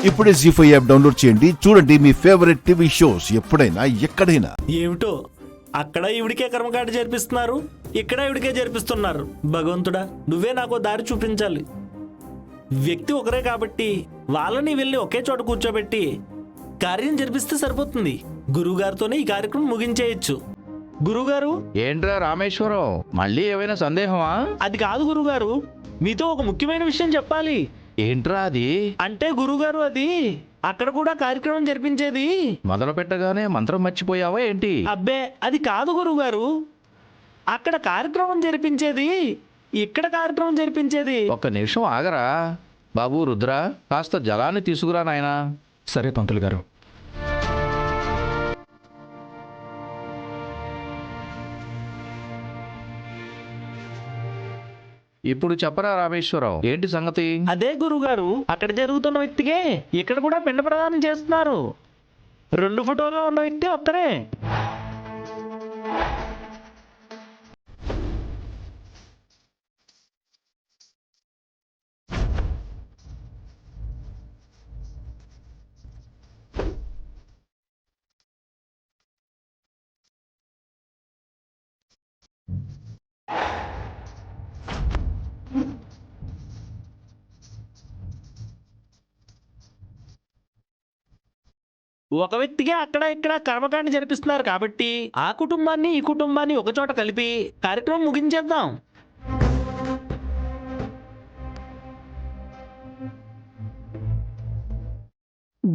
ఇప్పుడే జీ5 app download చేయండి. చూడండి మీ ఫేవరెట్ టీవీ షోస్ ఎప్పుడైనా ఎక్కడైనా. ఏమిటో అక్కడ ఇవిడికే కర్మకాండ జరిపిస్తున్నారు, ఇక్కడ ఇవిడికే జరిపిస్తున్నారు. భగవంతుడా, నువ్వే నాకు దారి చూపించాలి. వ్యక్తి ఒకరే కాబట్టి వాళ్ళని వెళ్ళి ఒకే చోట కూర్చోబెట్టి కార్యం జరిపిస్తే సరిపోతుంది. గురువుగారితోనే ఈ కార్యక్రమం ముగించేయచ్చు. గురువుగారు. ఏంట్రా రామేశ్వరం, మళ్ళీ ఏమైనా సందేహమా? అది కాదు గురువుగారు, మీతో ఒక ముఖ్యమైన విషయం చెప్పాలి. ఏంట్రా అది? అంటే గురువుగారు, అది అక్కడ కూడా కార్యక్రమం జరిపించేది. మొదలు పెట్టగానే మంత్రం మర్చిపోయావా ఏంటి? అబ్బే, అది కాదు గురువుగారు. అక్కడ కార్యక్రమం జరిపించేది, ఇక్కడ కార్యక్రమం జరిపించేది. ఒక్క నిమిషం ఆగరా బాబు. రుద్ర, కాస్త జలాన్ని తీసుకురా నాయనా. సరే పంతులు గారు. ఇప్పుడు చెప్పరా రామేశ్వరం, ఏంటి సంగతి? అదే గురుగారు, అక్కడ జరుగుతున్న వ్యక్తికే ఇక్కడ కూడా పిండ ప్రదానం చేస్తున్నారు. 2 ఫోటోలో ఉన్న వ్యక్తి ఒక్కరే. ఒక వ్యక్తికి అక్కడ ఇక్కడ కర్మకాండ జరిపిస్తున్నారు కాబట్టి ఆ కుటుంబాన్ని ఈ కుటుంబాన్ని ఒక చోట కలిపి కార్యక్రమం ముగించేద్దాం.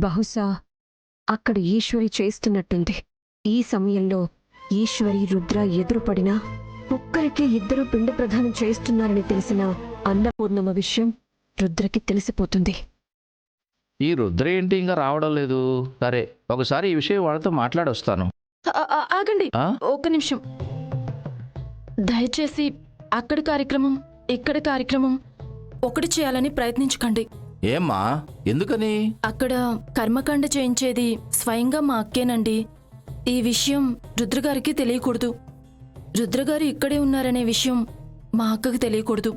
బహుశా అక్కడ ఈశ్వరి చేస్తున్నట్టుంది. ఈ సమయంలో ఈశ్వరి రుద్ర ఎదురుపడినా ఒక్కరికే 2 పిండ ప్రదానం చేస్తున్నారని తెలిసిన అన్నపూర్ణమ్మ విషయం రుద్రకి తెలిసిపోతుంది. ఈ రుద్ర ఏంటి ఇంకా రావడం లేదు? సరే, ఒకసారి ఈ విషయం వాళ్ళతో మాట్లాడొస్తాను. ఆగండి, ఆ? ఒక్క నిమిషం. దయచేసి అక్కడి కార్యక్రమం ఇక్కడ కార్యక్రమం ఒకటి చేయాలని ప్రయత్నించకండి. ఏమ్మా, ఎందుకని? అక్కడ కర్మకాండ చేయించేది స్వయంగా మా అక్కేనండి. ఈ విషయం రుద్రగారికి తెలియకూడదు. రుద్రగారు ఇక్కడే ఉన్నారనే విషయం మా అక్కకి తెలియకూడదు.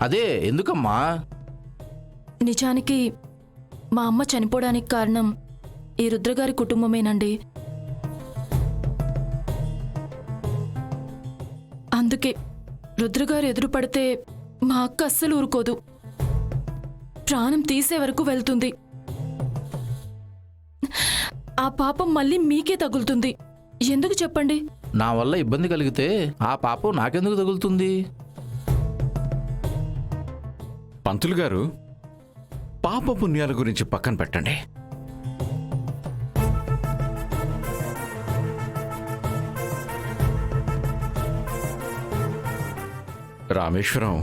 అదే ఎందుకమ్మా? నిజానికి మా అమ్మ చనిపోవడానికి కారణం ఈ రుద్రగారి కుటుంబమేనండి. అందుకే రుద్రగారు ఎదురు పడితే మా అక్క అస్సలు ఊరుకోదు. ప్రాణం తీసే వరకు వెళ్తుంది. ఆ పాపం మళ్ళీ మీకే తగులుతుంది. ఎందుకు చెప్పండి? నా వల్ల ఇబ్బంది కలిగితే ఆ పాపం నాకెందుకు తగులుతుంది? పంతులు గారు, పాప పుణ్యాల గురించి పక్కన పెట్టండి. రామేశ్వరం,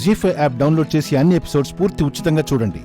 జీ5 యాప్ డౌన్లోడ్ చేసి అన్ని ఎపిసోడ్స్ పూర్తి ఉచితంగా చూడండి.